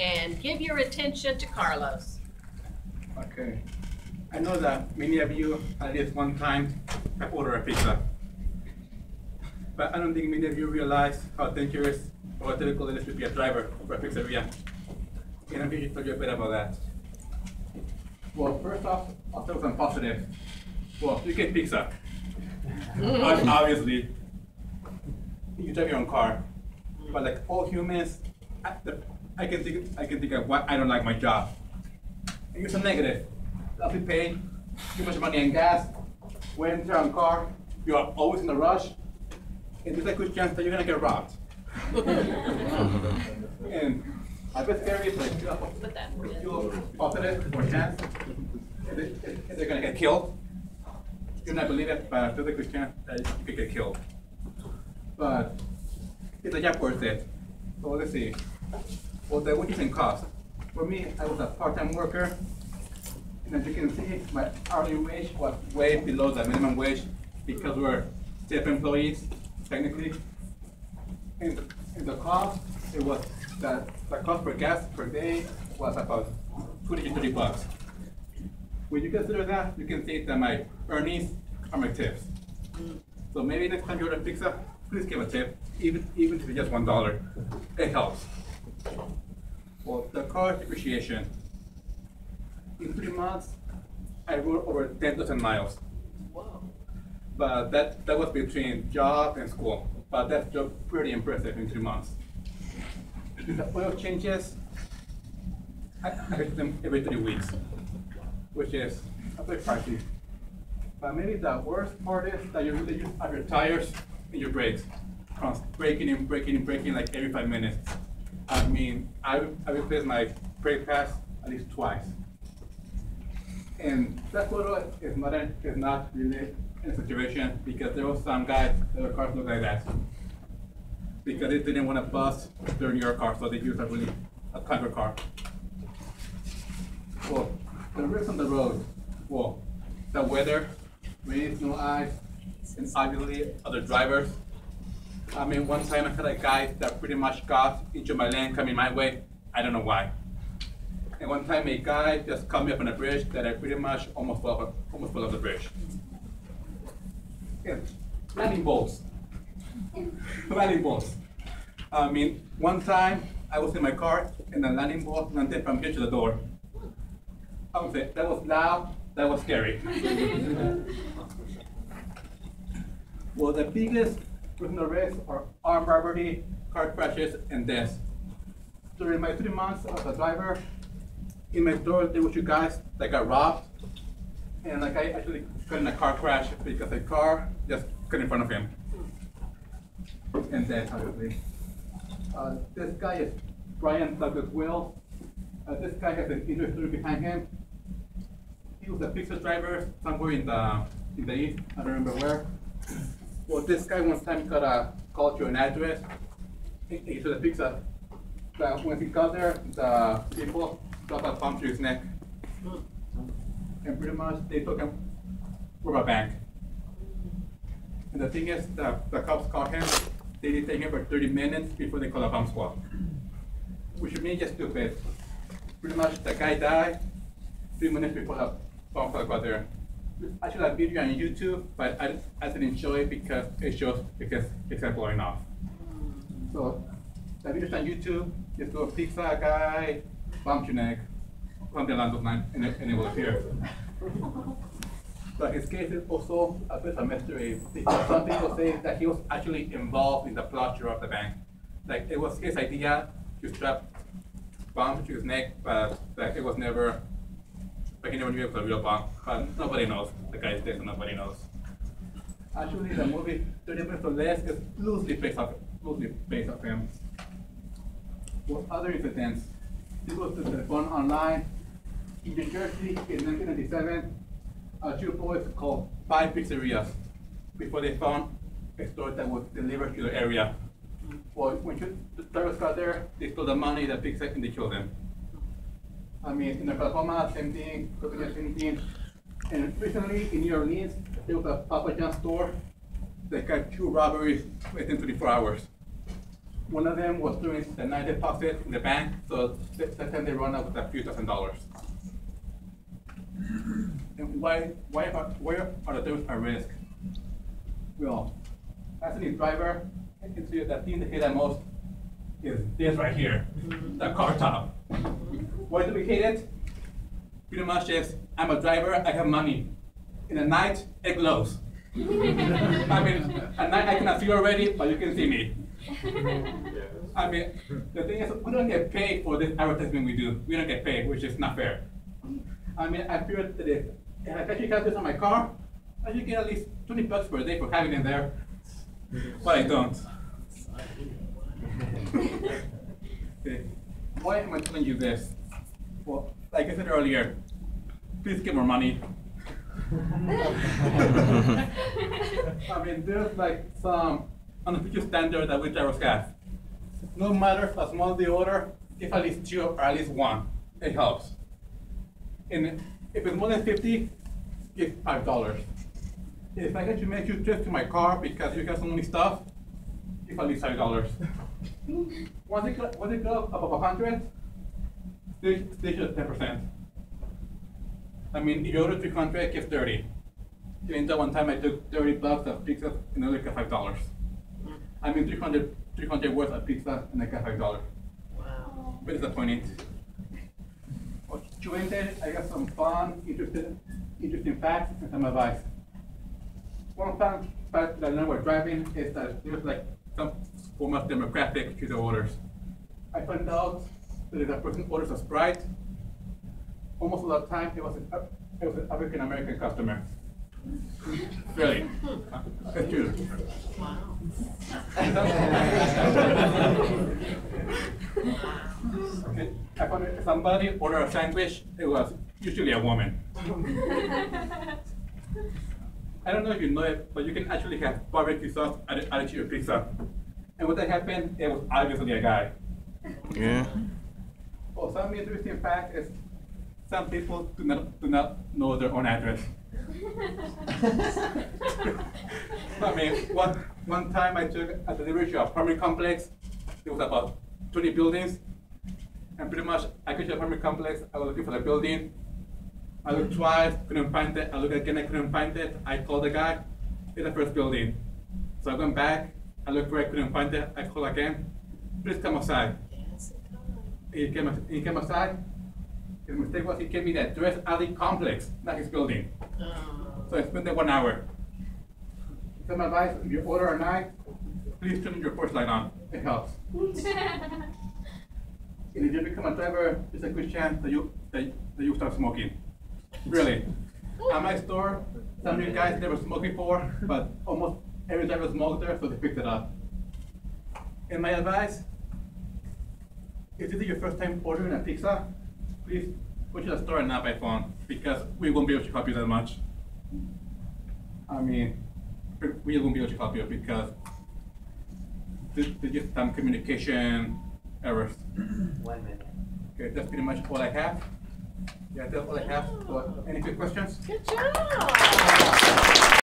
and give your attention to Carlos. Okay. I know that many of you, at least one time, have ordered a pizza. But I don't think many of you realize how dangerous or difficult it is to be a driver for a pizzeria. And I'm here to tell you a bit about that. Well, first off, I'll tell you something positive. Well, you get pizza. Obviously, you drive your own car. But like all humans, I can think of why I don't like my job. And here's a negative. I'll be paying too much money on gas. When you're on car, you are always in a rush. And there's a good chance that you're gonna get robbed. And I bet scary is like you'll positive or chance if they're gonna get killed. You're not believe it, but there's a good chance that you could get killed. But it's a job worth it. So let's see. Well, the wages and costs. For me, I was a part-time worker. And as you can see, my hourly wage was way below the minimum wage because we're self-employees, technically. And the cost, it was the cost per gas per day was about 20 to 30 bucks. When you consider that, you can see that my earnings are my tips. So maybe next time you order pizza, please give a tip, even if it's just $1. It helps. Well, the car depreciation. In 3 months, I rode over 10,000 miles. Whoa. But that was between job and school. But that's just pretty impressive in 3 months. The oil changes, I get them every 3 weeks, which is a bit pricey. But maybe the worst part is that you really use up your tires and your brakes. Braking and braking and braking like every 5 minutes. I mean, I replaced my brake pads at least twice. And that photo is not really in a situation because there was some guys, their cars look like that. Because they didn't want to bust their newer car, so they used a country car. Well, the risks on the road. Well, the weather, rain, snow, ice, and obviously other drivers. I mean, one time I had a guy that pretty much got into my lane coming my way. I don't know why. And one time a guy just cut me up on a bridge that I pretty much almost fell off the bridge. Yeah. Lightning bolts. Lightning bolts. I mean, one time I was in my car and the lightning bolt landed from here to the door. I would say that was loud, that was scary. Well, the biggest personal risks are armed robbery, car crashes, and deaths. During my 3 months as a driver, in my store there were 2 guys that got robbed, and like I actually got in a car crash because a car just got in front of him. And then obviously. This guy is Brian Douglas Will. This guy has an interesting story behind him. He was a pizza driver somewhere in the east, I don't remember where. Well, this guy one time got a call to an address. He saw the pizza. But when he got there, the people got a bomb to his neck. And pretty much they took him from a bank. And the thing is, the cops caught him. They detained him for 30 minutes before they called a bomb squad. Which means just stupid. Pretty much the guy died 3 minutes before the bomb squad got there. I should have a video on YouTube, but I didn't show it because it shows because it's blowing off. So the video's on YouTube, just go pizza guy, bomb to neck, something along those lines, and it will appear. But his case is also a bit of a mystery because some people say that he was actually involved in the plot to rob the bank. Like it was his idea to strap bomb to his neck, but like, it was never. But he never knew it was a real bomb. But nobody knows. The guy is dead, so nobody knows. Actually, the movie 30 Minutes or Less is loosely based off him. With other incidents, he goes to the phone online. In New Jersey, in 1997, 2 boys called 5 pizzerias before they found a store that would deliver to the area. Well, when the terrorists got there, they stole the money, the pizza, and they killed them. I mean, in Oklahoma, same thing, California, same thing. And recently in New Orleans, there was a Papa John's store that got 2 robberies within 24 hours. One of them was doing the night deposit in the bank, so that time they run out with a few $1,000s. And why are the things a risk? Well, as a new driver, I can see that thing that hate the most is this right here, the car top. Why do we hate it? Pretty much is, I'm a driver, I have money. In the night, it glows. I mean, at night I cannot see you already, but you can see me. I mean, the thing is, we don't get paid for this advertisement we do. We don't get paid, which is not fair. I mean, I feel that if I actually have this on my car, I should get at least $20 per day for having it there. But I don't. Okay. Why am I telling you this? Well, like I said earlier, please give more money. I mean, there's like some unofficial standard that we drivers have. No matter how small the order, give at least 2 or at least 1. It helps. And if it's more than 50, give $5. If I get to make you trips to my car because you have so many stuff, give at least $5. Once it goes above 100, they should 10%. I mean, if you order 300, give 30. In that one time, I took $30 of pizza and I only got $5. I mean, 300 worth of pizza and I got $5. Wow. Very disappointing. Well, I got some fun, interesting facts and some advice. One fun fact that I learned while driving is that there's like some form of demographic to the orders. I found out that if a person orders a Sprite, almost a lot of time it was an African American customer. Really, that's true. Wow. Okay. I found if somebody ordered a sandwich, it was usually a woman. I don't know if you know it, but you can actually have barbecue sauce added to your pizza. And what that happened, it was obviously a guy. Yeah. Well, some interesting fact is some people do not know their own address. I mean, one time I took a delivery to a apartment complex. There was about 20 buildings. And pretty much, I got to the apartment complex, I was looking for the building. I looked twice, couldn't find it. I looked again, I couldn't find it. I called the guy, it's the first building. So I went back, I looked for it, couldn't find it. I called again, please come outside. He came outside. His mistake was he gave me the address alley complex, not his building. So I spent there 1 hour. Some advice, if you order a night, please turn your porch light on. It helps. And if you become a driver, there's a good chance that you start smoking. Really. At my store, some new guys never smoked before, but almost every driver smoked there, so they picked it up. And my advice, if this is your first time ordering a pizza, please go to the store and not by phone, because we won't be able to help you that much. I mean, we won't be able to help you because there's just some communication errors. 1 minute. Okay, that's pretty much all I have. Yeah, that's all I have. So, any quick questions? Good job.